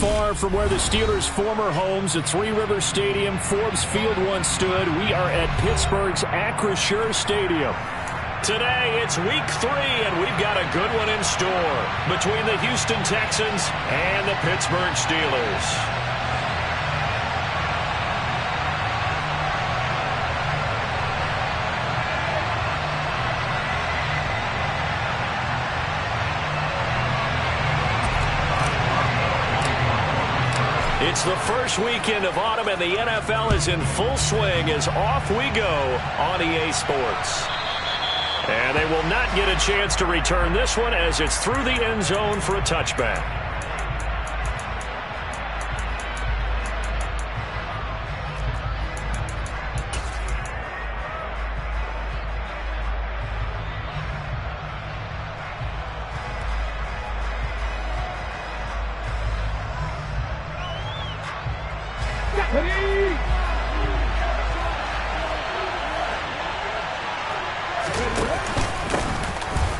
far from where the Steelers' former homes at Three Rivers Stadium, Forbes Field once stood. We are at Pittsburgh's Acrisure Stadium. Today, it's week 3, and we've got a good one in store between the Houston Texans and the Pittsburgh Steelers. It's the first weekend of autumn, and the NFL is in full swing as off we go on EA Sports. And they will not get a chance to return this one as it's through the end zone for a touchback.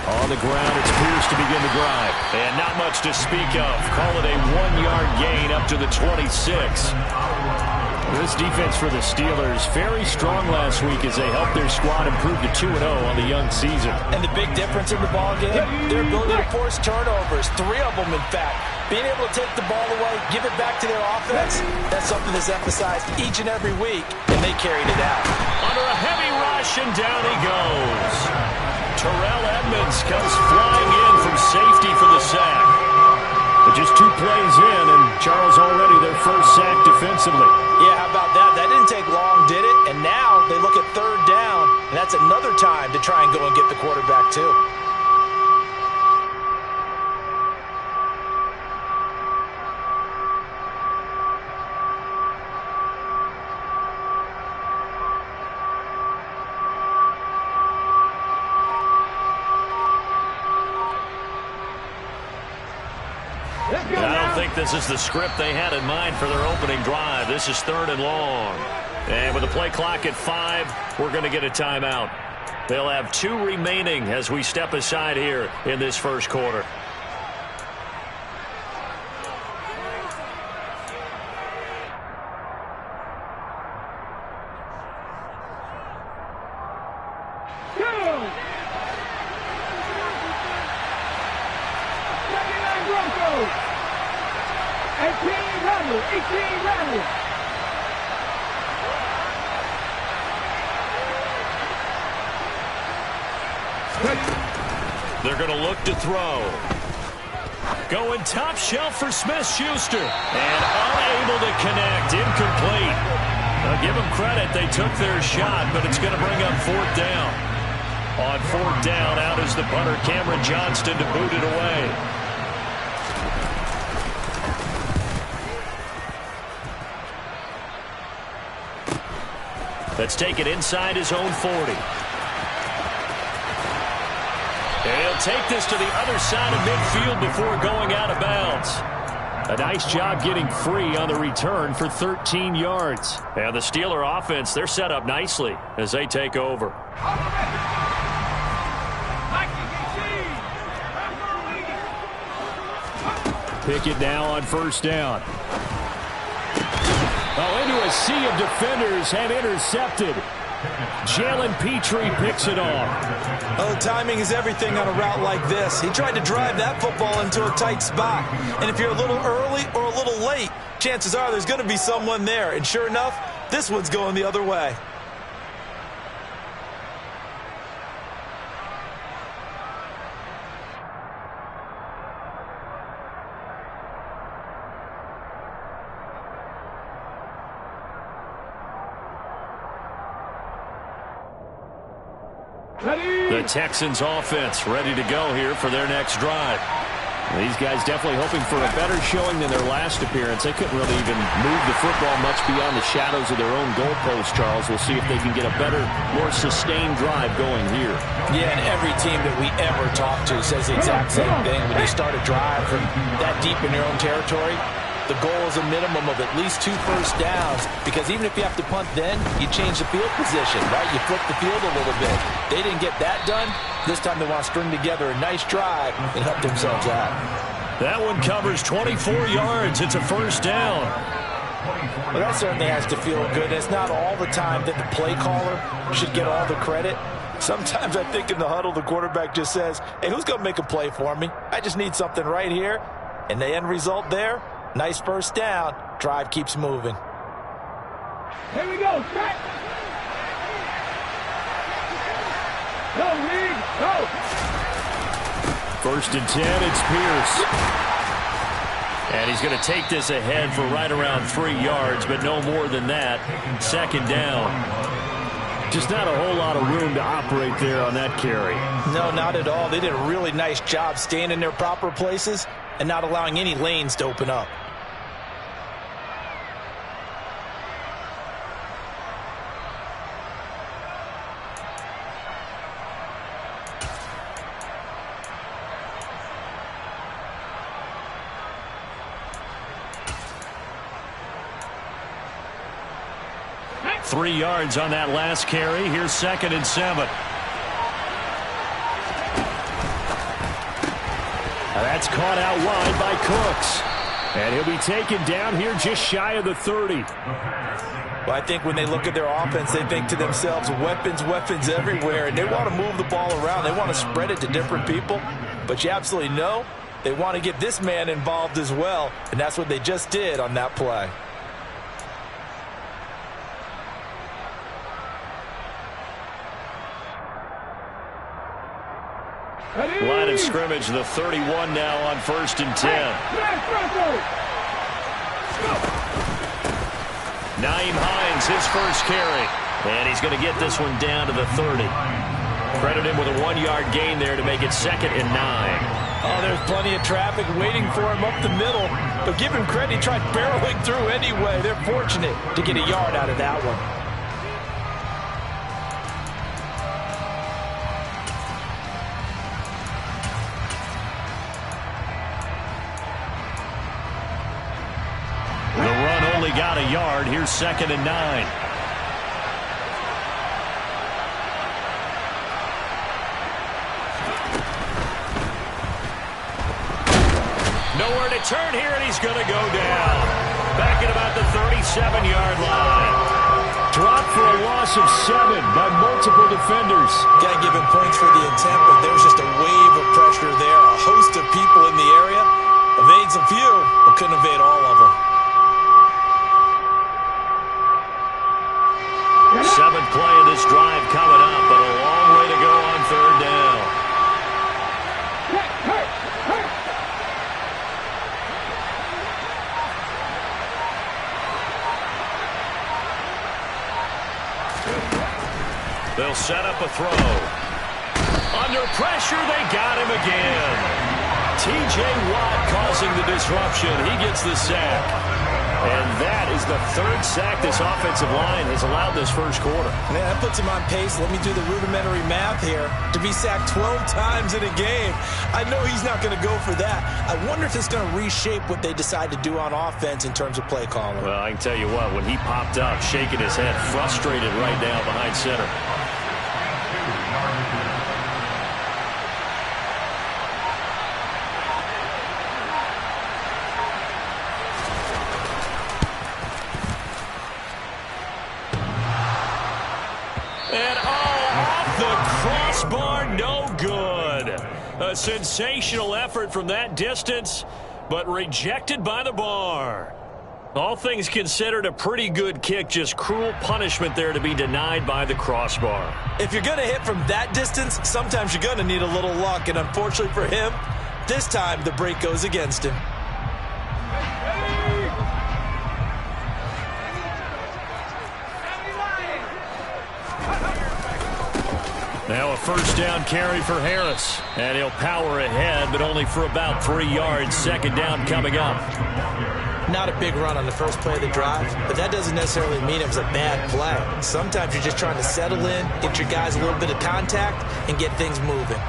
On the ground, it's Pierce to begin the drive. And not much to speak of. Call it a 1-yard gain up to the 26. This defense for the Steelers, very strong last week as they helped their squad improve to 2-0 on the young season. And the big difference in the ball game, their ability to force turnovers, 3 of them in fact. Being able to take the ball away, give it back to their offense, that's something that's emphasized each and every week, and they carried it out. Under a heavy rush, and down he goes. Terrell Edmonds comes flying in from safety for the sack. But just 2 plays in, and Charles already their first sack defensively. Yeah, how about that? That didn't take long, did it? And now they look at 3rd down, and that's another time to try and go and get the quarterback too. I don't think this is the script they had in mind for their opening drive. This is 3rd and long. And with the play clock at 5, we're going to get a timeout. They'll have 2 remaining as we step aside here in this first quarter. They're going to look to throw. Going top shelf for Smith-Schuster. And unable to connect. Incomplete. Now give them credit. They took their shot, but it's going to bring up 4th down. On 4th down, out is the punter, Cameron Johnston, to boot it away. Let's take it inside his own 40. He'll take this to the other side of midfield before going out of bounds. A nice job getting free on the return for 13 yards. And the Steeler offense, they're set up nicely as they take over. Pickett now on 1st down. Oh, into a sea of defenders and intercepted. Jalen Petrie picks it off. Oh, timing is everything on a route like this. He tried to drive that football into a tight spot. And if you're a little early or a little late, chances are there's going to be someone there. And sure enough, this one's going the other way. The Texans offense ready to go here for their next drive. These guys definitely hoping for a better showing than their last appearance. They couldn't really even move the football much beyond the shadows of their own goalpost, Charles. We'll see if they can get a better, more sustained drive going here. Yeah, and every team that we ever talk to says the exact same thing. When you start a drive from that deep in your own territory, the goal is a minimum of at least 2 first downs, because even if you have to punt then, you change the field position, right? You flip the field a little bit. They didn't get that done. This time they want to string together a nice drive and help themselves out. That one covers 24 yards. It's a first down. Well, that certainly has to feel good. It's not all the time that the play caller should get all the credit. Sometimes I think in the huddle, the quarterback just says, hey, who's going to make a play for me? I just need something right here. And the end result there, nice first down. Drive keeps moving. Here we go, set. Go, Reed, go. First and 10, it's Pierce. And he's going to take this ahead for right around 3 yards, but no more than that. Second down. Just not a whole lot of room to operate there on that carry. No, not at all. They did a really nice job staying in their proper places and not allowing any lanes to open up. Three yards on that last carry. Here's second and 7. That's caught out wide by Cooks. And he'll be taken down here just shy of the 30. Well, I think when they look at their offense, they think to themselves, weapons, weapons everywhere. And they want to move the ball around. They want to spread it to different people. But you absolutely know they want to get this man involved as well. And that's what they just did on that play. Line of scrimmage, the 31 now on first and 10. Nyheim Hines, his first carry. And he's going to get this one down to the 30. Credit him with a 1-yard gain there to make it second and 9. Oh, there's plenty of traffic waiting for him up the middle. But give him credit, he tried barreling through anyway. They're fortunate to get a yard out of that one. Got a yard. Here's second and 9. Nowhere to turn here, and he's going to go down. Back at about the 37-yard line. Dropped for a loss of 7 by multiple defenders. Got to give him points for the attempt, but there was just a wave of pressure there. A host of people in the area. Evades a few, but couldn't evade all of them. 7th play of this drive coming up, but a long way to go on third down. They'll set up a throw. Under pressure, they got him again. T.J. Watt causing the disruption. He gets the sack. And that is the 3rd sack this offensive line has allowed this first quarter. Man, that puts him on pace. Let me do the rudimentary math here. To be sacked 12 times in a game, I know he's not going to go for that. I wonder if it's going to reshape what they decide to do on offense in terms of play calling. Well, I can tell you what, when he popped up, shaking his head, frustrated right now behind center. And off the crossbar, no good. A sensational effort from that distance, but rejected by the bar. All things considered, a pretty good kick, just cruel punishment there to be denied by the crossbar. If you're going to hit from that distance, sometimes you're going to need a little luck, and unfortunately for him, this time the break goes against him. Now a first down carry for Harris. And he'll power ahead, but only for about 3 yards. Second down coming up. Not a big run on the first play of the drive, but that doesn't necessarily mean it was a bad play. Sometimes you're just trying to settle in, get your guys a little bit of contact, and get things moving.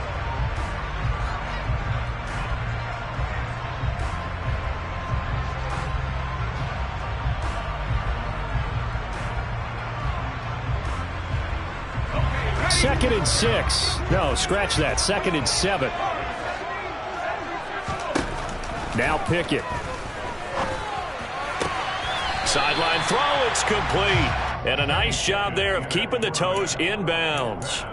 Second and 6. No, scratch that. Second and 7. Now Pickett. Sideline throw, it's complete. And a nice job there of keeping the toes in bounds.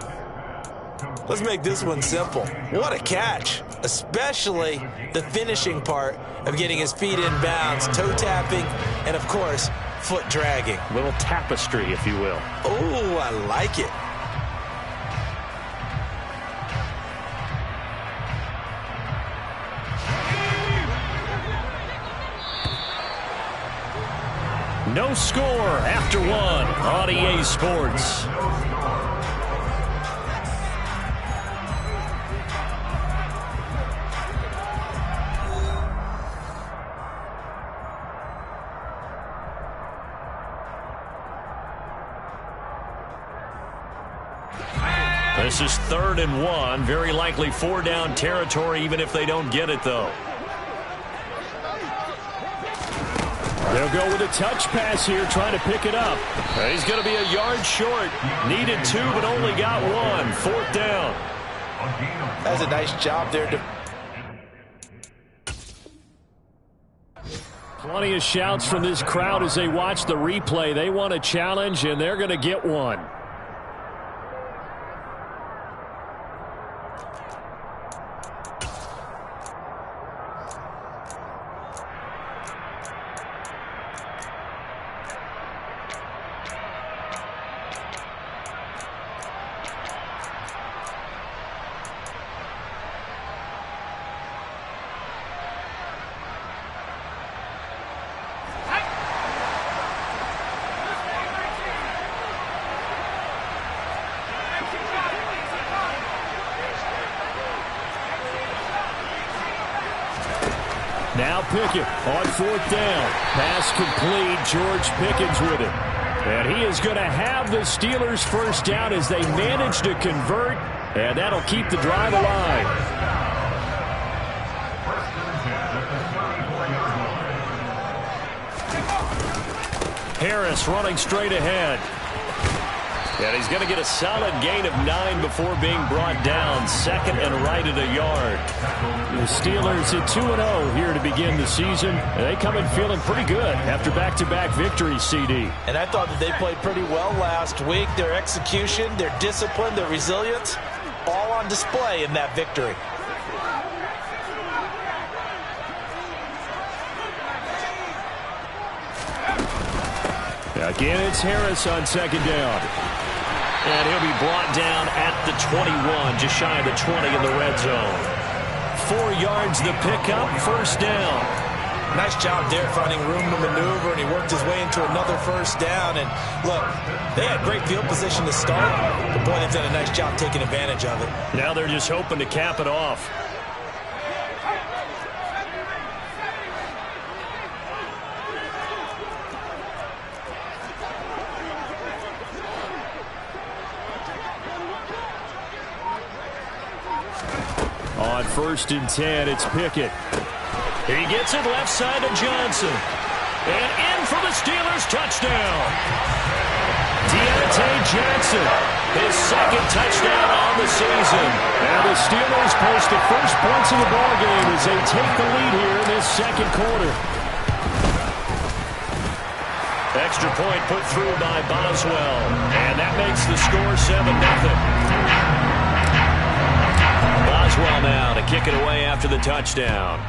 Let's make this one simple. What a catch, especially the finishing part of getting his feet in bounds, toe tapping, and of course, foot dragging. A little tapestry, if you will. Oh, I like it. No score after one on EA Sports. This is 3rd and 1. Very likely 4-down territory, even if they don't get it, though. They'll go with a touch pass here, trying to pick it up. He's going to be a yard short. Needed 2, but only got 1. 4th down. That's a nice job there. Plenty of shouts from this crowd as they watch the replay. They want a challenge, and they're going to get one. Now Pickett on 4th down. Pass complete. George Pickens with it. And he is going to have the Steelers' 1st down as they manage to convert. And that'll keep the drive alive. Harris running straight ahead. And he's going to get a solid gain of 9 before being brought down. 2nd and right at a yard. The Steelers at 2-0 here to begin the season. And they come in feeling pretty good after back-to-back victories, CD. And I thought that they played pretty well last week. Their execution, their discipline, their resilience, all on display in that victory. Again, it's Harris on 2nd down. And he'll be brought down at the 21, just shy of the 20 in the red zone. 4 yards the pickup, 1st down. Nice job there finding room to maneuver, and he worked his way into another 1st down. And look, they had great field position to start, but boy, they've done a nice job taking advantage of it. Now they're just hoping to cap it off. On 1st and 10, it's Pickett. He gets it left side to Johnson. And in for the Steelers, touchdown. Deontay Johnson, his 2nd touchdown on the season. And the Steelers post the first points of the ballgame as they take the lead here in this 2nd quarter. Extra point put through by Boswell. And that makes the score 7-0. Boswell now to kick it away after the touchdown.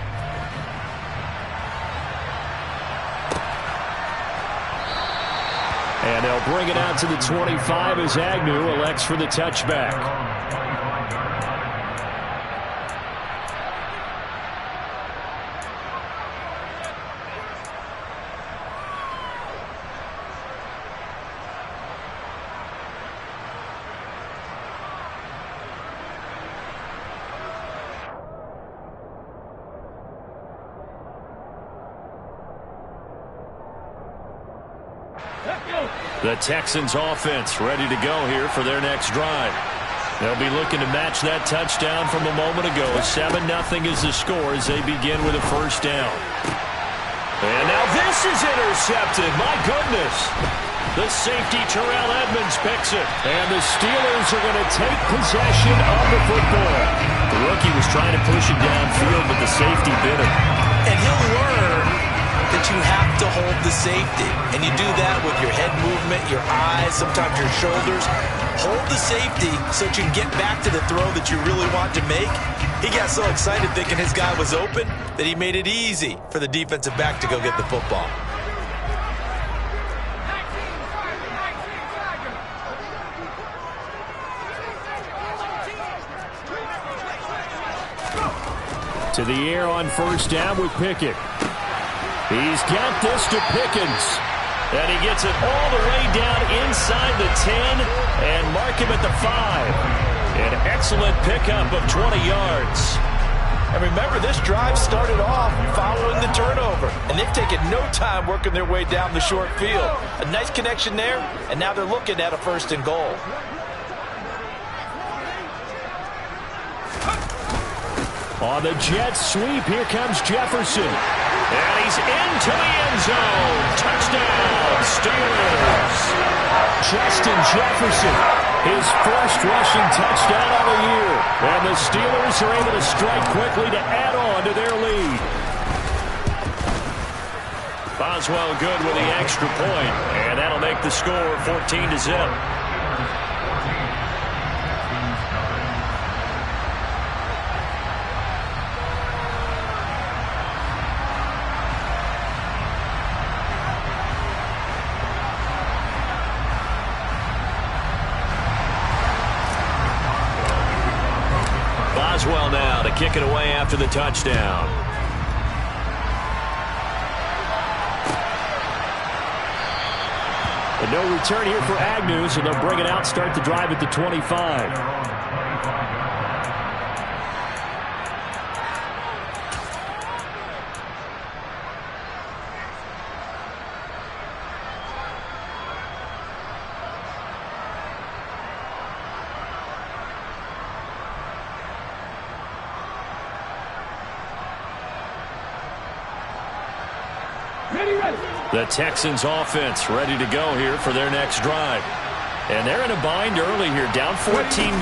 And they'll bring it out to the 25 as Agnew elects for the touchback. The Texans offense ready to go here for their next drive. They'll be looking to match that touchdown from a moment ago. 7-0 is the score as they begin with a 1st down. And now this is intercepted. My goodness. The safety, Terrell Edmonds, picks it. And the Steelers are going to take possession of the football. The rookie was trying to push it downfield, but the safety bit him. And he'll learn that you have to hold the safety. And you do that with your head movement, your eyes, sometimes your shoulders. Hold the safety so that you can get back to the throw that you really want to make. He got so excited thinking his guy was open that he made it easy for the defensive back to go get the football. To the air on first down with Pickett. He's got this to Pickens. And he gets it all the way down inside the 10 and mark him at the 5. An excellent pickup of 20 yards. And remember, this drive started off following the turnover. And they've taken no time working their way down the short field. A nice connection there, and now they're looking at a 1st and goal. On the jet sweep, here comes Jefferson. And he's into the end zone. Touchdown, Steelers. Justin Jefferson, his first rushing touchdown of the year. And the Steelers are able to strike quickly to add on to their lead. Boswell good with the extra point. And that'll make the score 14-0. Boswell now to kick it away after the touchdown. And no return here for Agnew, so they'll bring it out, start the drive at the 25. The Texans offense ready to go here for their next drive. And they're in a bind early here, down 14-0.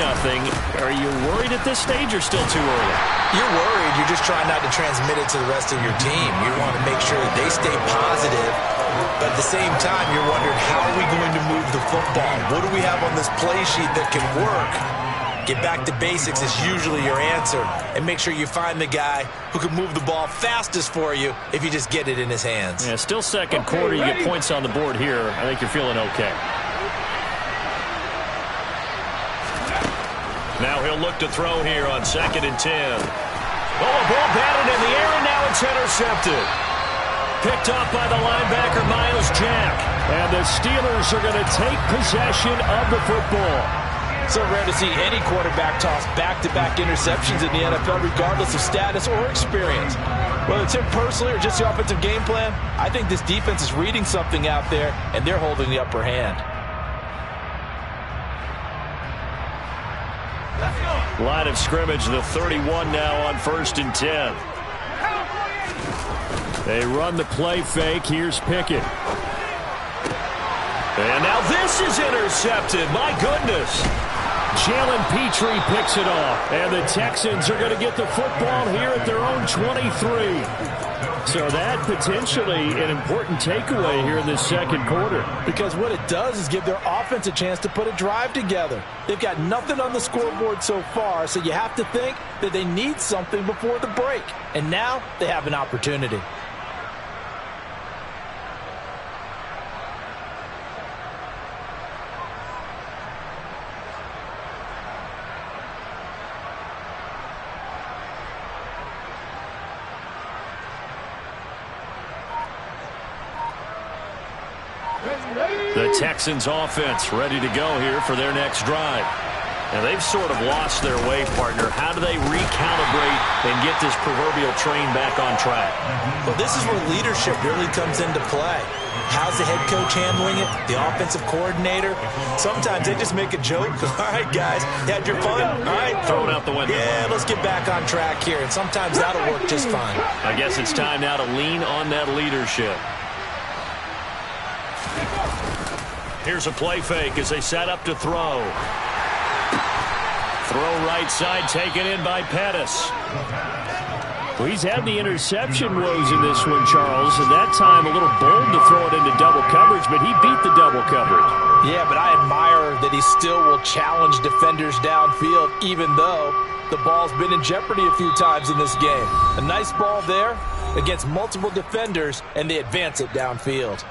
Are you worried at this stage or still too early? You're worried. You're just trying not to transmit it to the rest of your team. You want to make sure that they stay positive. But at the same time, you're wondering, how are we going to move the football? What do we have on this play sheet that can work? Get back to basics is usually your answer. And make sure you find the guy who can move the ball fastest for you if you just get it in his hands. Yeah, still second quarter. You get points on the board here. I think you're feeling okay. Now he'll look to throw here on 2nd and 10. Oh, a ball batted in the air, and now it's intercepted. Picked up by the linebacker, Myles Jack. And the Steelers are going to take possession of the football. So rare to see any quarterback toss back-to-back interceptions in the NFL, regardless of status or experience. Whether it's him personally or just the offensive game plan, I think this defense is reading something out there, and they're holding the upper hand. Line of scrimmage, the 31 now on 1st and 10. They run the play fake. Here's Pickett. And now this is intercepted. My goodness. Jalen Petrie picks it off. And the Texans are going to get the football here at their own 23. So that potentially an important takeaway here in this second quarter. Because what it does is give their offense a chance to put a drive together. They've got nothing on the scoreboard so far, so you have to think that they need something before the break. And now they have an opportunity. The Texans offense ready to go here for their next drive. And they've sort of lost their way, partner. How do they recalibrate and get this proverbial train back on track? Well, this is where leadership really comes into play. How's the head coach handling it? The offensive coordinator? Sometimes they just make a joke. All right, guys, you had your fun? All right. Throw it out the window. Yeah, let's get back on track here. And sometimes that'll work just fine. I guess it's time now to lean on that leadership. Here's a play fake as they set up to throw. Throw right side, taken in by Pettis. Well, he's had the interception woes in this one, Charles, and that time a little bold to throw it into double coverage, but he beat the double coverage. Yeah, but I admire that he still will challenge defenders downfield, even though the ball's been in jeopardy a few times in this game. A nice ball there against multiple defenders, and they advance it downfield.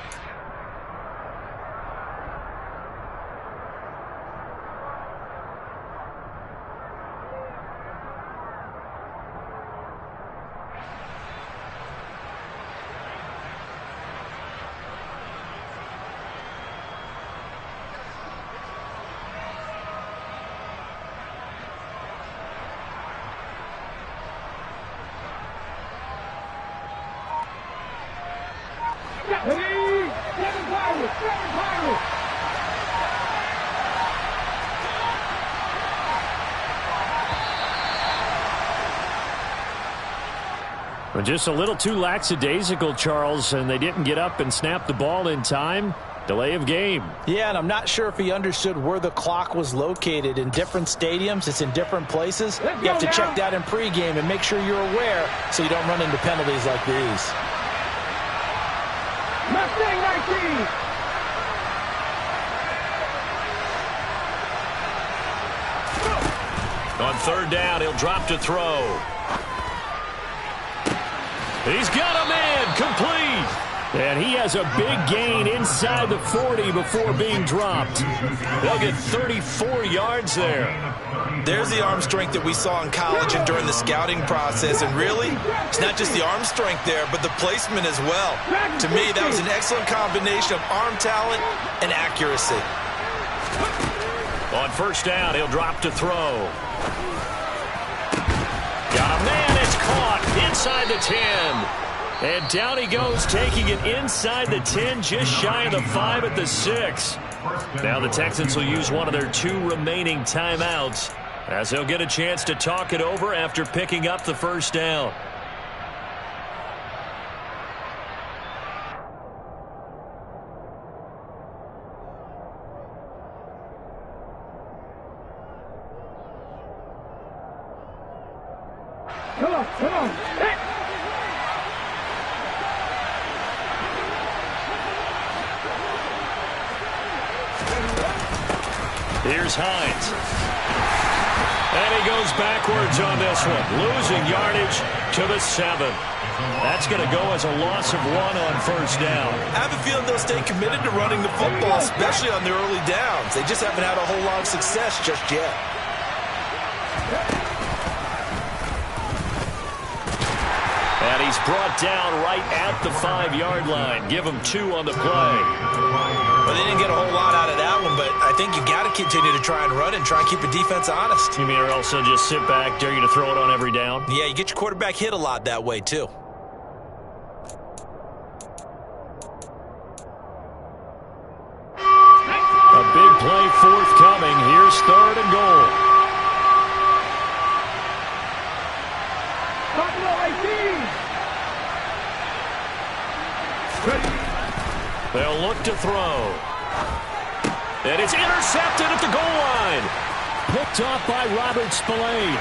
Well, just a little too lackadaisical, Charles, and they didn't get up and snap the ball in time. Delay of game. Yeah, and I'm not sure if he understood where the clock was located. In different stadiums, it's in different places. You have to check that in pregame and make sure you're aware so you don't run into penalties like these. Mustang 19. On third down, he'll drop to throw. He's got a man, complete. And he has a big gain inside the 40 before being dropped. They'll get 34 yards there. There's the arm strength that we saw in college and during the scouting process. And really, it's not just the arm strength there, but the placement as well. To me, that was an excellent combination of arm talent and accuracy. On first down, he'll drop to throw. Got a man, it's caught inside the 10. And down he goes, taking it inside the 10, just shy of the 5 at the 6. Now the Texans will use one of their 2 remaining timeouts as they'll get a chance to talk it over after picking up the first down. Come on. Hey. Here's Hines. And he goes backwards on this one, losing yardage to the 7. That's going to go as a loss of 1 on first down. I have a feeling they'll stay committed to running the football, especially on their early downs. They just haven't had a whole lot of success just yet. And he's brought down right at the 5-yard line. Give him 2 on the play. Well, they didn't get a whole lot out of that one, but I think you got to continue to try and run and try and keep the defense honest. You mean or else they'll just sit back, dare you to throw it on every down? Yeah, you get your quarterback hit a lot that way, too. A big play forthcoming. Here's 3rd and goal. They'll look to throw. And it's intercepted at the goal line. Picked off by Robert Spillane.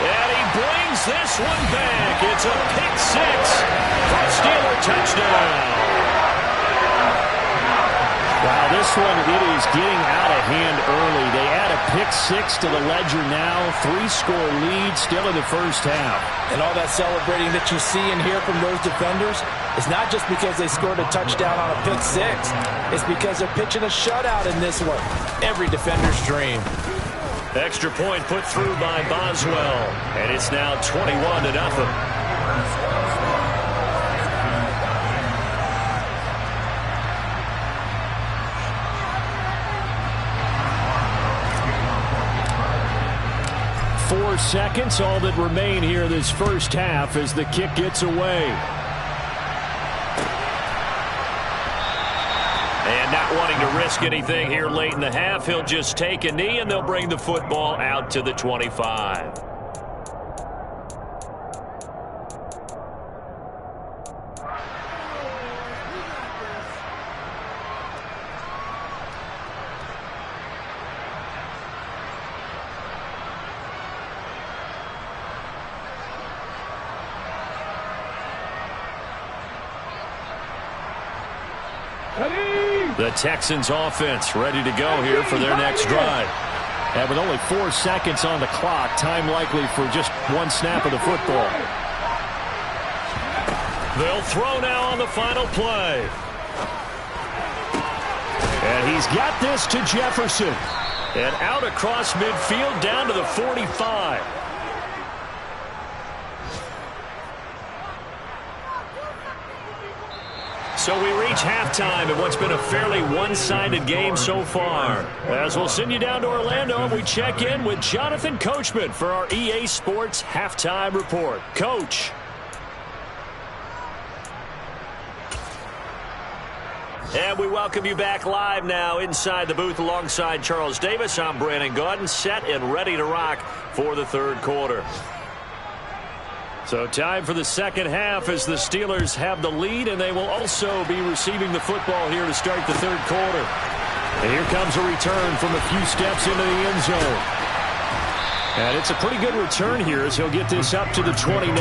And he brings this one back. It's a pick 6 for a Steeler touchdown. Wow, this one, it is getting out of hand early. They add a pick 6 to the ledger now. 3-score lead still in the first half. And all that celebrating that you see and hear from those defenders is not just because they scored a touchdown on a pick 6. It's because they're pitching a shutout in this one. Every defender's dream. Extra point put through by Boswell. And it's now 21-0. Seconds, all that remain here this first half as the kick gets away. And not wanting to risk anything here late in the half, he'll just take a knee and they'll bring the football out to the 25. The Texans offense ready to go here for their next drive. And with only 4 seconds on the clock, time likely for just one snap of the football. They'll throw now on the final play. And he's got this to Jefferson. And out across midfield down to the 45. So we reach halftime in what's been a fairly one-sided game so far. As we'll send you down to Orlando, and we check in with Jonathan Coachman for our EA Sports Halftime Report. Coach. And we welcome you back live now inside the booth alongside Charles Davis. I'm Brandon Gaudin, set and ready to rock for the third quarter. So time for the second half as the Steelers have the lead, and they will also be receiving the football here to start the third quarter. And here comes a return from a few steps into the end zone. And it's a pretty good return here as he'll get this up to the 29.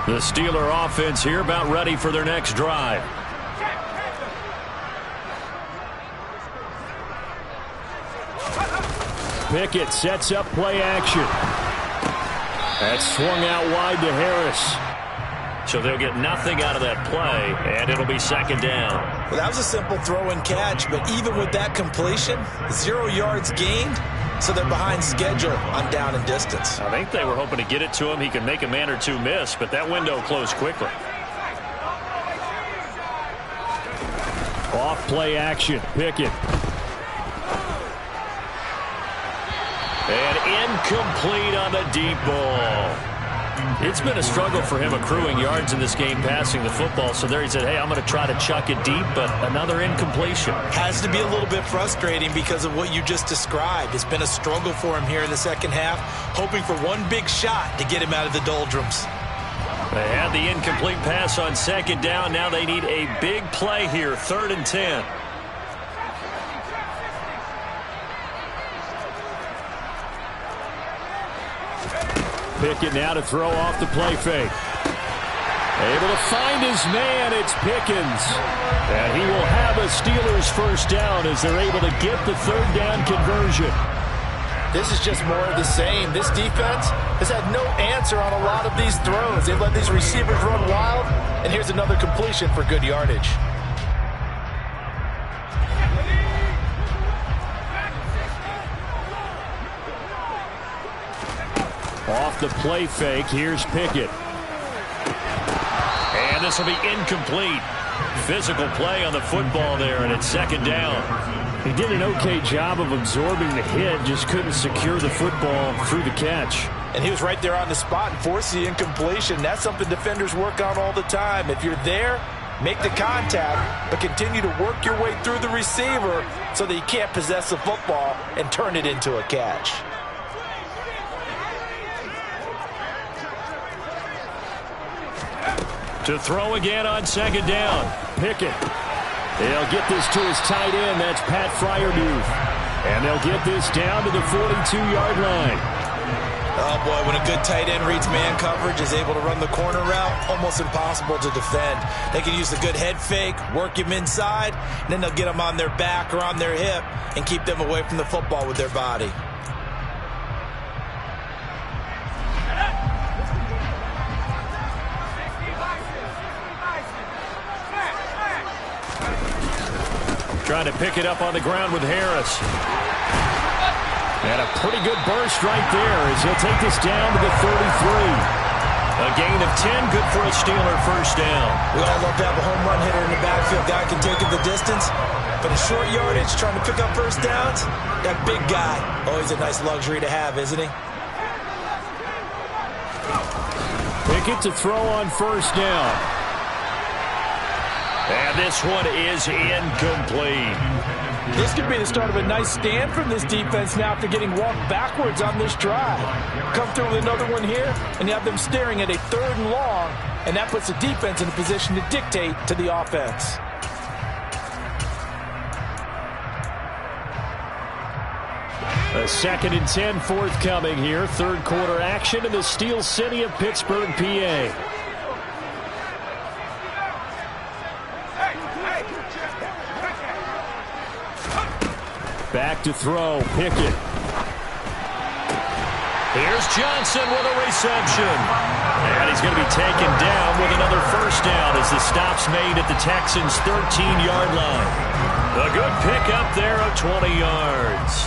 The Steeler offense here about ready for their next drive. Pickett sets up play action. That's swung out wide to Harris. So they'll get nothing out of that play, and it'll be second down. Well, that was a simple throw and catch, but even with that completion, 0 yards gained, so they're behind schedule on down and distance. I think they were hoping to get it to him. He could make a man or two miss, but that window closed quickly. Off play action. Pickett. And incomplete on the deep ball. It's been a struggle for him accruing yards in this game passing the football. So there he said, hey, I'm going to try to chuck it deep, but another incompletion. Has to be a little bit frustrating because of what you just described. It's been a struggle for him here in the second half, hoping for one big shot to get him out of the doldrums. They had the incomplete pass on second down. Now they need a big play here, 3rd and 10. Pickett now to throw off the play fake. Able to find his man. It's Pickens. And he will have a Steelers first down as they're able to get the 3rd down conversion. This is just more of the same. This defense has had no answer on a lot of these throws. They've let these receivers run wild, and here's another completion for good yardage. Off the play fake, here's Pickett. And this will be incomplete. Physical play on the football there, and it's second down. He did an okay job of absorbing the hit, just couldn't secure the football through the catch. And he was right there on the spot and forced the incompletion. That's something defenders work on all the time. If you're there, make the contact, but continue to work your way through the receiver so that you can't possess the football and turn it into a catch. To throw again on second down. Pickett. They'll get this to his tight end. That's Pat Fryermuth. And they'll get this down to the 42-yard line. Oh, boy, when a good tight end reads man coverage, is able to run the corner route, almost impossible to defend. They can use the good head fake, work him inside, and then they'll get him on their back or on their hip and keep them away from the football with their body. Trying to pick it up on the ground with Harris. And a pretty good burst right there as he'll take this down to the 33. A gain of 10, good for a Steeler first down. We all love to have a home run hitter in the backfield. Guy can take it the distance. But in short yardage, trying to pick up first downs, that big guy, always a nice luxury to have, isn't he? Pickett to throw on first down. And this one is incomplete. This could be the start of a nice stand from this defense now after getting walked backwards on this drive. Come through with another one here, and you have them staring at a 3rd and long, and that puts the defense in a position to dictate to the offense. A 2nd and 10 forthcoming here. Third quarter action in the Steel City of Pittsburgh, PA. Back to throw. Pickett. Here's Johnson with a reception. And he's going to be taken down with another first down as the stop's made at the Texans' 13-yard line. A good pickup there of 20 yards.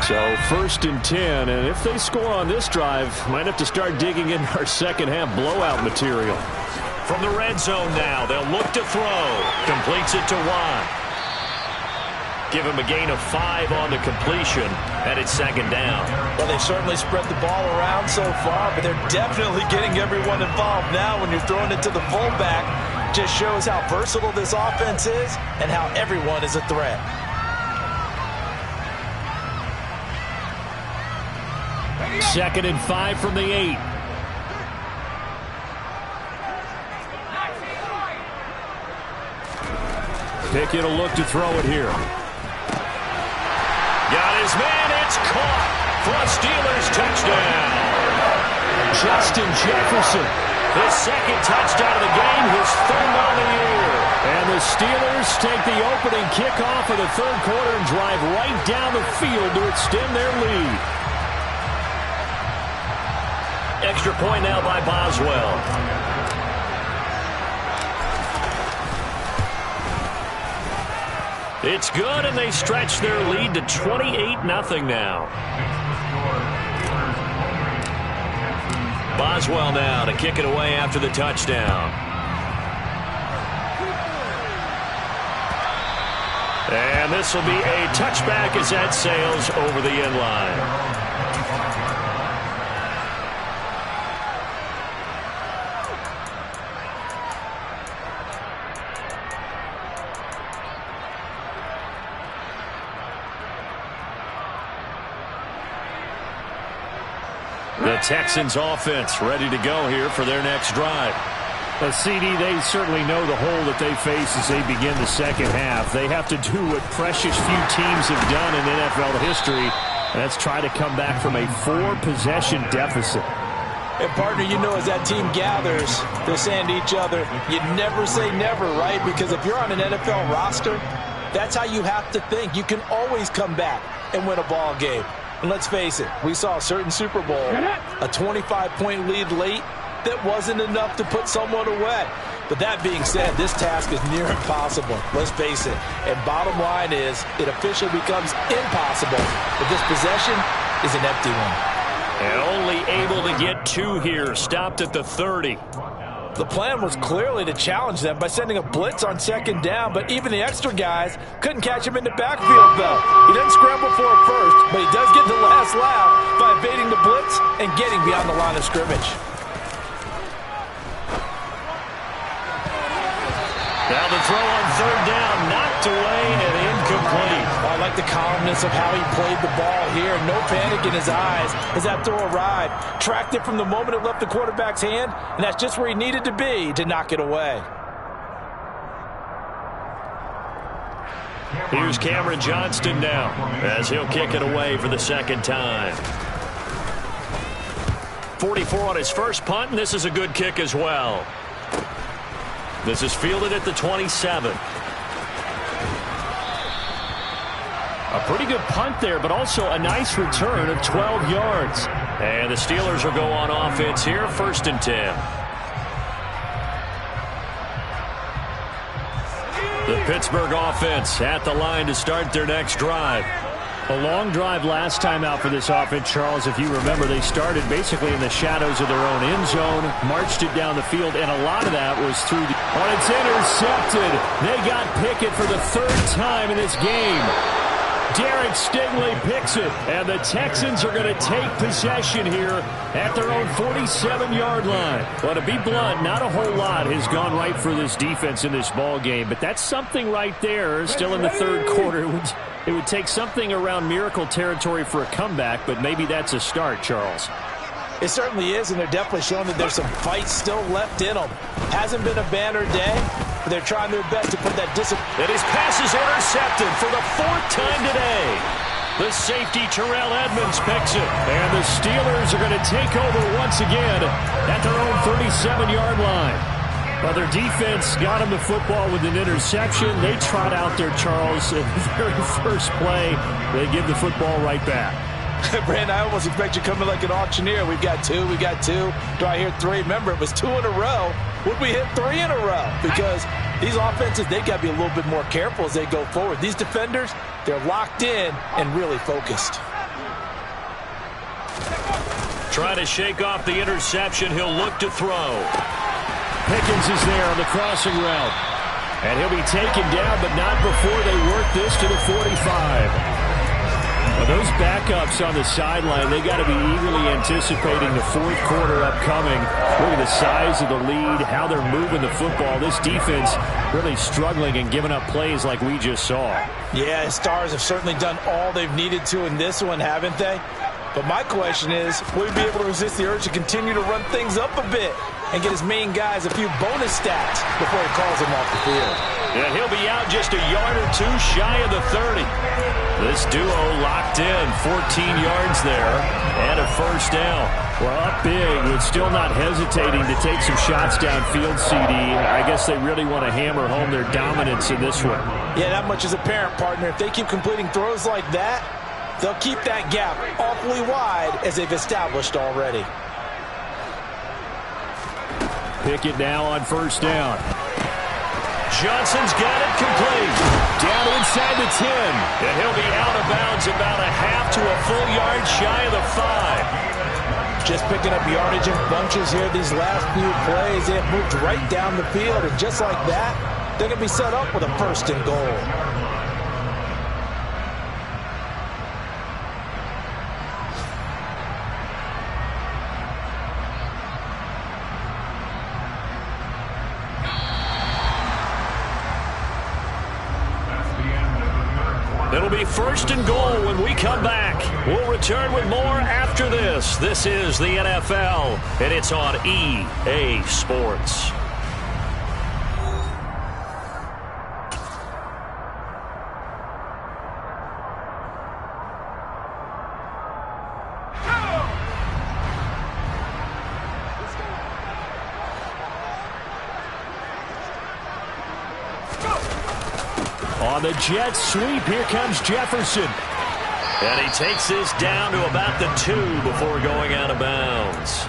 So 1st and 10, and if they score on this drive, might have to start digging in our second half blowout material. From the red zone now, they'll look to throw. Completes it to Watt. Give him a gain of 5 on the completion, and it's 2nd down. Well, they certainly spread the ball around so far, but they're definitely getting everyone involved now when you're throwing it to the fullback. Just shows how versatile this offense is and how everyone is a threat. Second and 5 from the 8. Pickett will look to throw it here. Got his man. It's caught for a Steelers touchdown. Justin Jefferson. His 2nd touchdown of the game, his 3rd on the year. And the Steelers take the opening kickoff of the 3rd quarter and drive right down the field to extend their lead. Extra point now by Boswell. It's good, and they stretch their lead to 28-0 now. Boswell now to kick it away after the touchdown. And this will be a touchback as that sails over the end line. The Texans offense ready to go here for their next drive. CD, they certainly know the hole that they face as they begin the second half. They have to do what precious few teams have done in NFL history, and that's try to come back from a 4-possession deficit. And, partner, you know as that team gathers, they're saying to each other, you never say never, right? Because if you're on an NFL roster, that's how you have to think. You can always come back and win a ball game. And let's face it, we saw a certain Super Bowl, a 25-point lead late that wasn't enough to put someone away. But that being said, this task is near impossible. Let's face it. And bottom line is, it officially becomes impossible. But this possession is an empty one. And only able to get 2 here, stopped at the 30. The plan was clearly to challenge them by sending a blitz on 2nd down, but even the extra guys couldn't catch him in the backfield, though. He didn't scramble for it first, but he does get the last laugh by evading the blitz and getting beyond the line of scrimmage. Now the throw on 3rd down, knocked away and incomplete. I like the calmness of how he played the ball here. No panic in his eyes as that throw arrived. Tracked it from the moment it left the quarterback's hand, and that's just where he needed to be to knock it away. Here's Cameron Johnston now as he'll kick it away for the 2nd time. 44 on his first punt, and this is a good kick as well. This is fielded at the 27. A pretty good punt there, but also a nice return of 12 yards. And the Steelers will go on offense here, 1st and 10. The Pittsburgh offense at the line to start their next drive. A long drive last time out for this offense, Charles. If you remember, they started basically in the shadows of their own end zone, marched it down the field, and a lot of that was through the... Oh, it's intercepted. They got Pickett for the 3rd time in this game. Derek Stingley picks it, and the Texans are going to take possession here at their own 47-yard line. Well, to be blunt, not a whole lot has gone right for this defense in this ball game, but that's something right there. Still in the 3rd quarter. It would take something around miracle territory for a comeback, but maybe that's a start, Charles. It certainly is, and they're definitely showing that there's some fight still left in them. Hasn't been a banner day, but they're trying their best to put that discipline. And his pass is intercepted for the 4th time today. The safety, Terrell Edmonds, picks it. And the Steelers are going to take over once again at their own 37-yard line. Well, their defense got him the football with an interception. They trot out there, Charles, in the very first play. They give the football right back. Brandon, I almost expect you coming like an auctioneer. We've got 2, we got 2. Do I hear 3? Remember, it was 2 in a row. Would we hit 3 in a row? Because these offenses, they got to be a little bit more careful as they go forward. These defenders, they're locked in and really focused. Trying to shake off the interception. He'll look to throw. Pickens is there on the crossing route. And he'll be taken down, but not before they work this to the 45. Well, those backups on the sideline, they got to be eagerly anticipating the 4th quarter upcoming. Look at the size of the lead, how they're moving the football. This defense really struggling and giving up plays like we just saw. Yeah, Stars have certainly done all they've needed to in this one, haven't they? But my question is, will he be able to resist the urge to continue to run things up a bit and get his main guys a few bonus stats before he calls them off the field? And he'll be out just a yard or 2 shy of the 30. This duo locked in, 14 yards there, and a first down. Well, up big, but still not hesitating to take some shots downfield, CD. I guess they really want to hammer home their dominance in this one. Yeah, that much is apparent, partner. If they keep completing throws like that, they'll keep that gap awfully wide as they've established already. Pickett now on first down. Johnson's got it complete. Down inside the 10. And he'll be out of bounds about a half to a full yard shy of the 5. Just picking up yardage in bunches here these last few plays. They have moved right down the field, and just like that, they're going to be set up with a 1st and goal. It'll be 1st and goal when we come back. We'll return with more after this. This is the NFL, and it's on EA Sports. On the jet sweep, here comes Jefferson. And he takes this down to about the 2 before going out of bounds.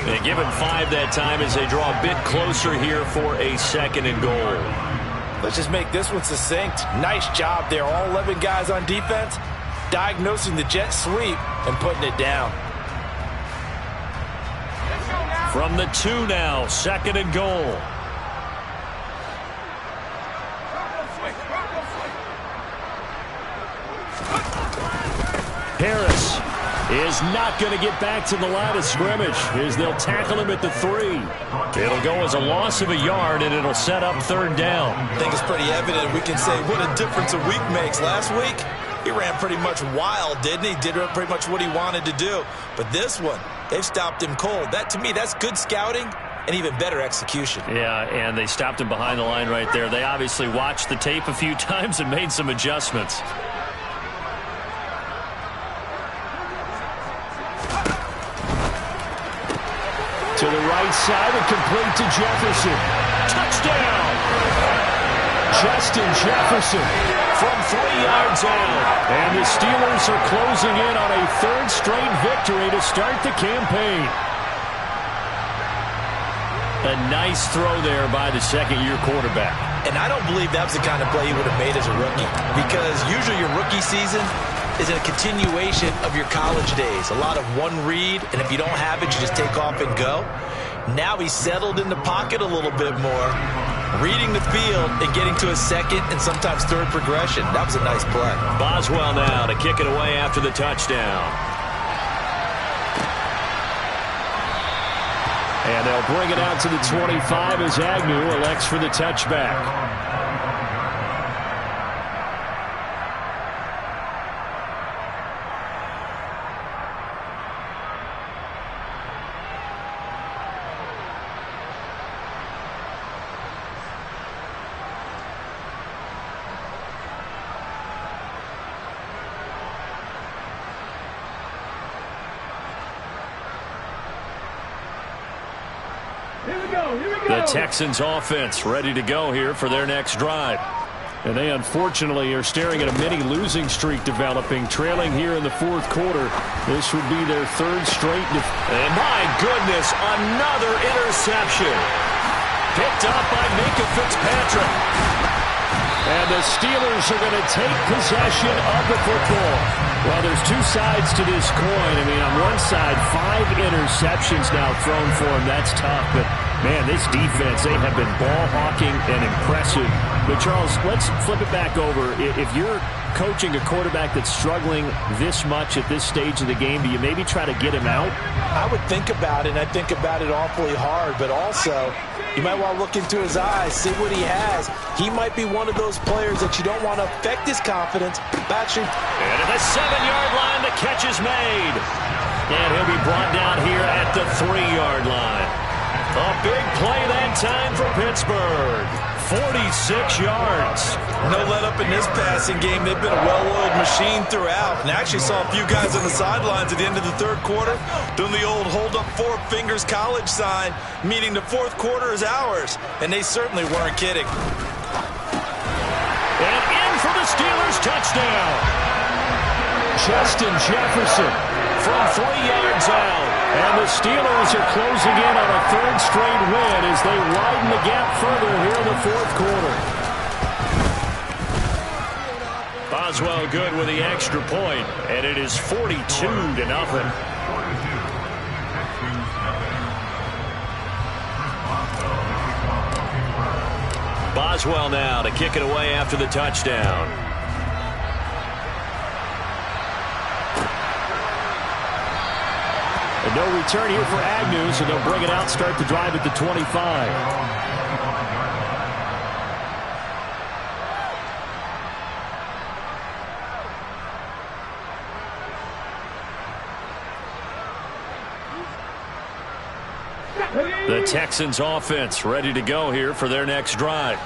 And give him 5 that time as they draw a bit closer here for a 2nd and goal. Let's just make this one succinct. Nice job there. All 11 guys on defense diagnosing the jet sweep and putting it down. From the 2 now, 2nd and goal. Harris is not going to get back to the line of scrimmage as they'll tackle him at the 3. It'll go as a loss of a yard, and it'll set up 3rd down. I think it's pretty evident. We can say what a difference a week makes. Last week, he ran pretty much wild, didn't he? Did pretty much what he wanted to do. But this one, they've stopped him cold. That, to me, that's good scouting and even better execution. Yeah, and they stopped him behind the line right there. They obviously watched the tape a few times and made some adjustments. To the right side and complete to Jefferson. Touchdown! Justin Jefferson from 3 yards out. And the Steelers are closing in on a 3rd straight victory to start the campaign. A nice throw there by the 2nd-year quarterback. And I don't believe that was the kind of play he would have made as a rookie, because usually your rookie season is a continuation of your college days. A lot of one read, and if you don't have it, you just take off and go. Now he's settled in the pocket a little bit more, reading the field and getting to a 2nd and sometimes 3rd progression. That was a nice play. Boswell now to kick it away after the touchdown. And they'll bring it out to the 25 as Agnew elects for the touchback. The Texans offense ready to go here for their next drive. And they unfortunately are staring at a mini losing streak developing, trailing here in the fourth quarter. This would be their third straight. And my goodness, another interception. Picked up by Minka Fitzpatrick. And the Steelers are going to take possession of the football. Well, there's two sides to this coin. I mean, on one side, 5 interceptions now thrown for him. That's tough. But, man, this defense, they have been ball hawking and impressive. But, Charles, let's flip it back over. If you're coaching a quarterback that's struggling this much at this stage of the game, do you maybe try to get him out? I would think about it, and I think about it awfully hard. But also, you might want to look into his eyes, see what he has. He might be one of those players that you don't want to affect his confidence. And at the 7-yard line, the catch is made. And he'll be brought down here at the 3-yard line. A big play that time for Pittsburgh. 46 yards. No let up in this passing game. They've been a well-oiled machine throughout. And I actually saw a few guys on the sidelines at the end of the third quarter doing the old hold up 4 fingers college sign, meaning the fourth quarter is ours. And they certainly weren't kidding. And in for the Steelers touchdown. Justin Jefferson from 3 yards out. And the Steelers are closing in on a third straight win as they widen the gap further here in the fourth quarter. Boswell good with the extra point, and it is 42-0. Boswell now to kick it away after the touchdown. And no return here for Agnew, so they'll bring it out, start the drive at the 25. The Texans offense ready to go here for their next drive.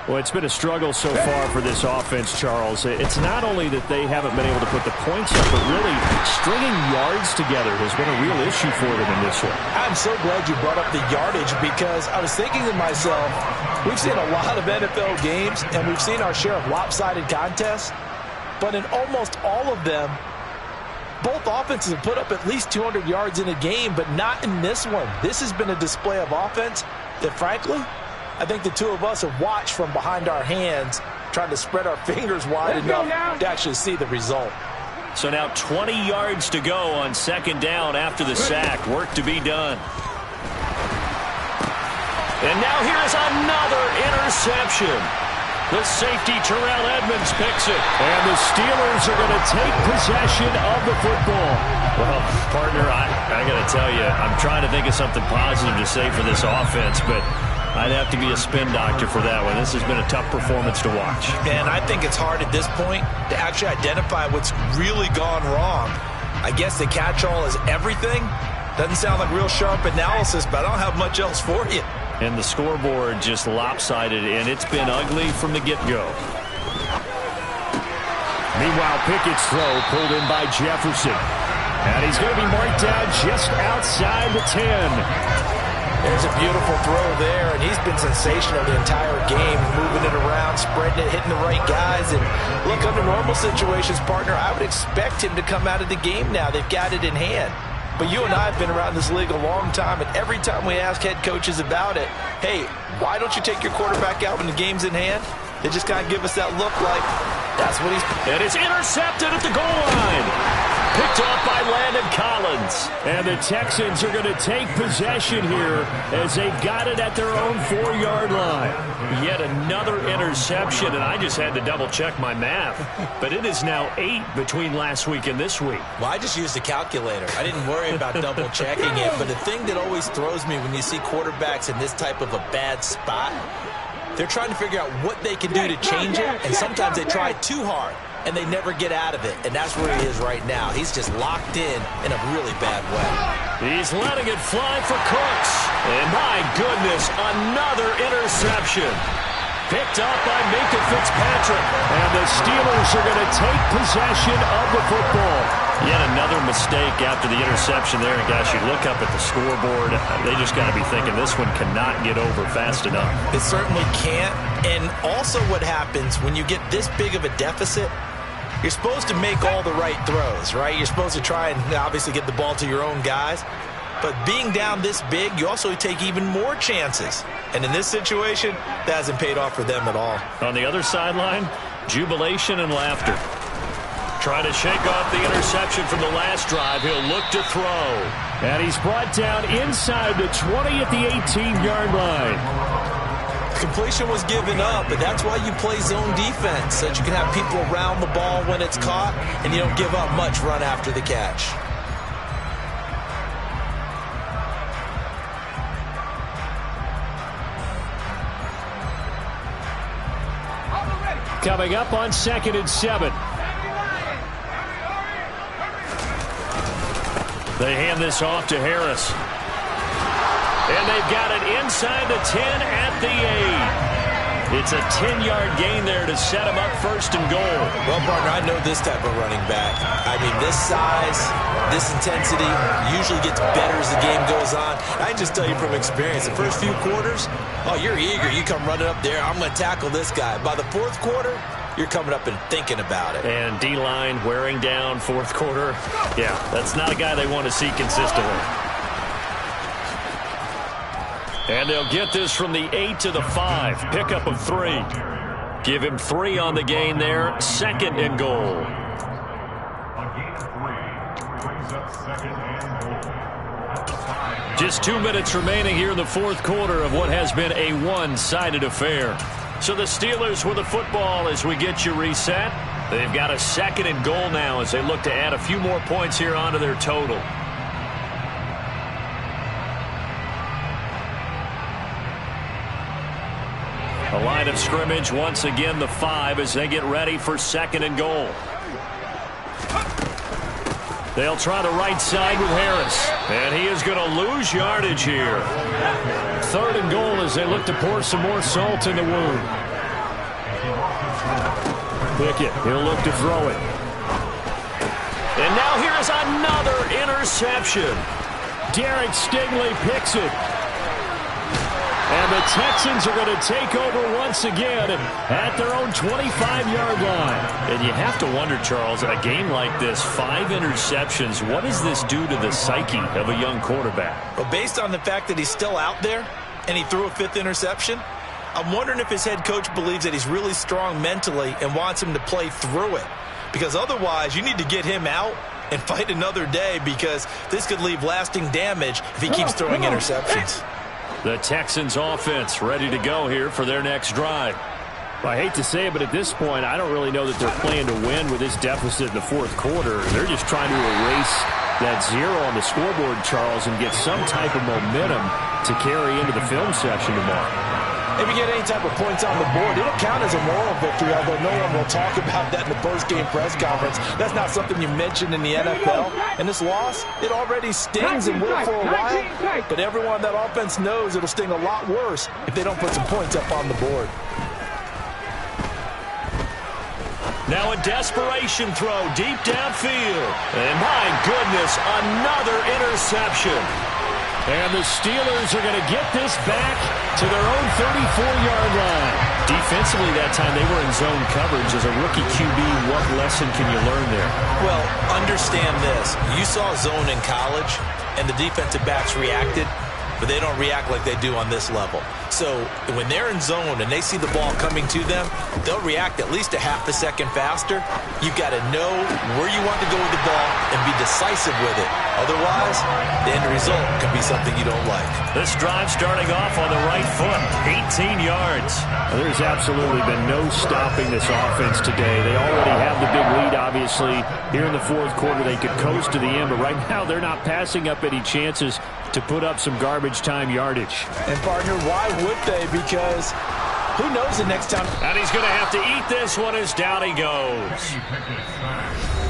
Well, it's been a struggle so far for this offense, Charles. It's not only that they haven't been able to put the points up, but really stringing yards together has been a real issue for them in this one. I'm so glad you brought up the yardage because I was thinking to myself, we've seen a lot of NFL games and we've seen our share of lopsided contests, but in almost all of them, both offenses have put up at least 200 yards in a game, but not in this one. This has been a display of offense that, frankly, I think the two of us have watched from behind our hands, trying to spread our fingers wide enough to actually see the result. So now 20 yards to go on second down after the sack. Work to be done. And now here is another interception. The safety, Terrell Edmonds, picks it. And the Steelers are going to take possession of the football. Well, partner, I got to tell you, I'm trying to think of something positive to say for this offense, but I'd have to be a spin doctor for that one. This has been a tough performance to watch. And I think it's hard at this point to actually identify what's really gone wrong. I guess the catch-all is everything. Doesn't sound like real sharp analysis, but I don't have much else for you. And the scoreboard just lopsided, and it's been ugly from the get-go. Meanwhile, Pickett's throw pulled in by Jefferson. And he's going to be marked down just outside the 10. There's a beautiful throw there, and he's been sensational the entire game, moving it around, spreading it, hitting the right guys. And look, under normal situations, partner, I would expect him to come out of the game now. They've got it in hand. But you and I have been around this league a long time, and every time we ask head coaches about it, hey, why don't you take your quarterback out when the game's in hand? They just kind of give us that look like that's what he's... And it's intercepted at the goal line. Picked off by Landon Collins. And the Texans are going to take possession here as they've got it at their own 4-yard line. Yet another interception, and I just had to double-check my math. But it is now 8 between last week and this week. Well, I just used a calculator. I didn't worry about double-checking it. But the thing that always throws me when you see quarterbacks in this type of a bad spot, they're trying to figure out what they can do to change it, and sometimes they try too hard, and they never get out of it, and that's where he is right now. He's just locked in a really bad way. He's letting it fly for Cooks. And my goodness, another interception. picked up by Minkah Fitzpatrick. And the Steelers are going to take possession of the football. Yet another mistake after the interception there. And, gosh, you look up at the scoreboard. They just got to be thinking this one cannot get over fast enough. It certainly can't. And also what happens when you get this big of a deficit, you're supposed to make all the right throws, right? You're supposed to try and obviously get the ball to your own guys. But being down this big, you also take even more chances. And in this situation, that hasn't paid off for them at all. On the other sideline, jubilation and laughter. Trying to shake off the interception from the last drive. He'll look to throw. And he's brought down inside the 20 at the 18-yard line. Completion was given up, but that's why you play zone defense, so that you can have people around the ball when it's caught, and you don't give up much run after the catch. Coming up on 2nd and 7. They hand this off to Harris. And they've got it inside the 10 at the 8. It's a 10-yard gain there to set them up 1st and goal. Well, partner, I know this type of running back. I mean, this size, this intensity usually gets better as the game goes on. I can just tell you from experience, the first few quarters, oh, you're eager. You come running up there, I'm going to tackle this guy. By the 4th quarter, you're coming up and thinking about it. And D-line wearing down 4th quarter. Yeah, that's not a guy they want to see consistently. And they'll get this from the 8 to the 5. Pickup of 3. Give him 3 on the gain there. 2nd and goal. Just 2 minutes remaining here in the 4th quarter of what has been a one-sided affair. So the Steelers with the football as we get you reset. They've got a 2nd and goal now as they look to add a few more points here onto their total. A line of scrimmage, once again the 5 as they get ready for 2nd and goal. They'll try the right side with Harris. And he is going to lose yardage here. 3rd and goal as they look to pour some more salt in the wound. Pickett, he'll look to throw it. And now here's another interception. Derek Stingley picks it. And the Texans are going to take over once again at their own 25-yard line. And you have to wonder, Charles, a game like this, 5 interceptions, what does this do to the psyche of a young quarterback? Well, based on the fact that he's still out there and he threw a 5th interception, I'm wondering if his head coach believes that he's really strong mentally and wants him to play through it. Because otherwise, you need to get him out and fight another day, because this could leave lasting damage if he keeps throwing interceptions. The Texans offense ready to go here for their next drive. I hate to say it, but at this point, I don't really know that they're playing to win with this deficit in the 4th quarter. They're just trying to erase that 0 on the scoreboard, Charles, and get some type of momentum to carry into the film section tomorrow. If you get any type of points on the board, it'll count as a moral victory, although no one will talk about that in the post-game press conference. That's not something you mentioned in the NFL. And this loss, it already stings and will for a while. But everyone on that offense knows it'll sting a lot worse if they don't put some points up on the board. Now a desperation throw deep downfield. And my goodness, another interception. And the Steelers are going to get this back to their own 34-yard line. Defensively that time, they were in zone coverage. As a rookie QB, what lesson can you learn there? Well, understand this. You saw zone in college, and the defensive backs reacted, but they don't react like they do on this level. So when they're in zone and they see the ball coming to them, they'll react at least a half a second faster. You've got to know where you want to go with the ball and be decisive with it. Otherwise, the end result could be something you don't like. This drive starting off on the right foot, 18 yards. There's absolutely been no stopping this offense today. They already have the big lead, obviously. Here in the 4th quarter, they could coast to the end, but right now they're not passing up any chances to put up some garbage time yardage. And, partner, why would they? Because Who knows the next time? And he's going to have to eat this one as down he goes.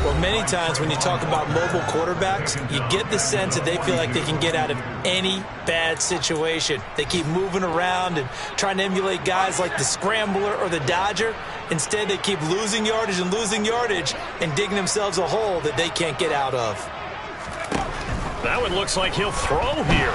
Well, many times when you talk about mobile quarterbacks, you get the sense that they feel like they can get out of any bad situation. They keep moving around and trying to emulate guys like the Scrambler or the Dodger. Instead, they keep losing yardage and digging themselves a hole that they can't get out of. That one looks like he'll throw here.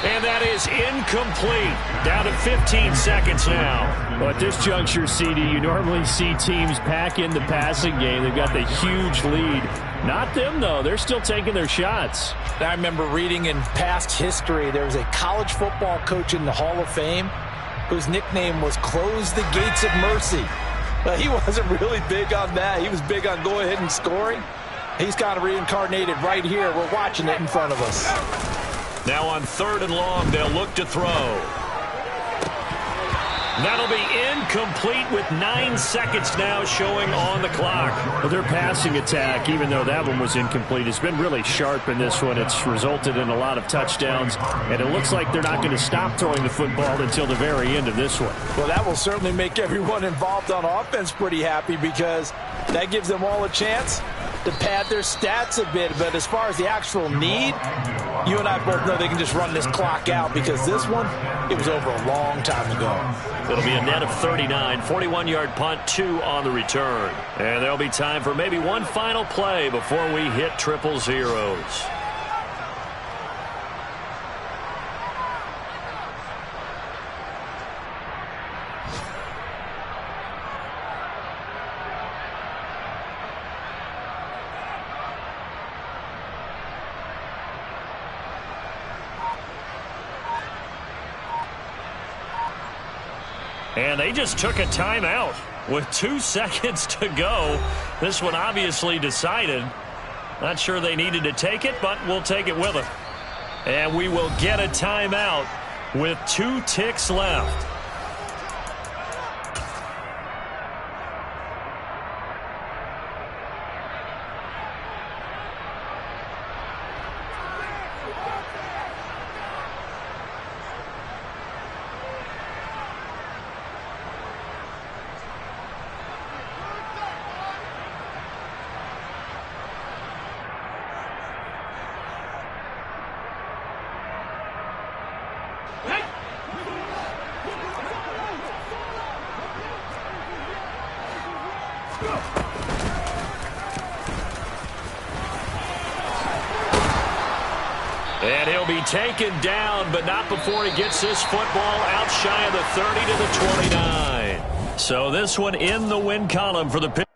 And that is incomplete. Down to 15 seconds now. Well, at this juncture, CD, you normally see teams pack in the passing game. They've got the huge lead. Not them, though. They're still taking their shots. I remember reading in past history, there was a college football coach in the Hall of Fame whose nickname was Close the Gates of Mercy. But he wasn't really big on that. He was big on go ahead and scoring. He's kind of reincarnated right here. We're watching it in front of us. Now on 3rd and long, they'll look to throw. That'll be incomplete with 9 seconds now showing on the clock. Well, their passing attack, even though that one was incomplete, has been really sharp in this one. It's resulted in a lot of touchdowns, and it looks like they're not going to stop throwing the football until the very end of this one. Well, that will certainly make everyone involved on offense pretty happy because that gives them all a chance to pad their stats a bit. But as far as the actual need, you and I both know they can just run this clock out because this one, it was over a long time ago. It'll be a net of 39, 41-yard punt, 2 on the return. And there'll be time for maybe one final play before we hit triple zeros. And they just took a timeout with 2 seconds to go. This one obviously decided. Not sure they needed to take it, but we'll take it with them. And we will get a timeout with 2 ticks left. And he'll be taken down, but not before he gets this football out shy of the 30 to the 29. So this one in the win column for the pick.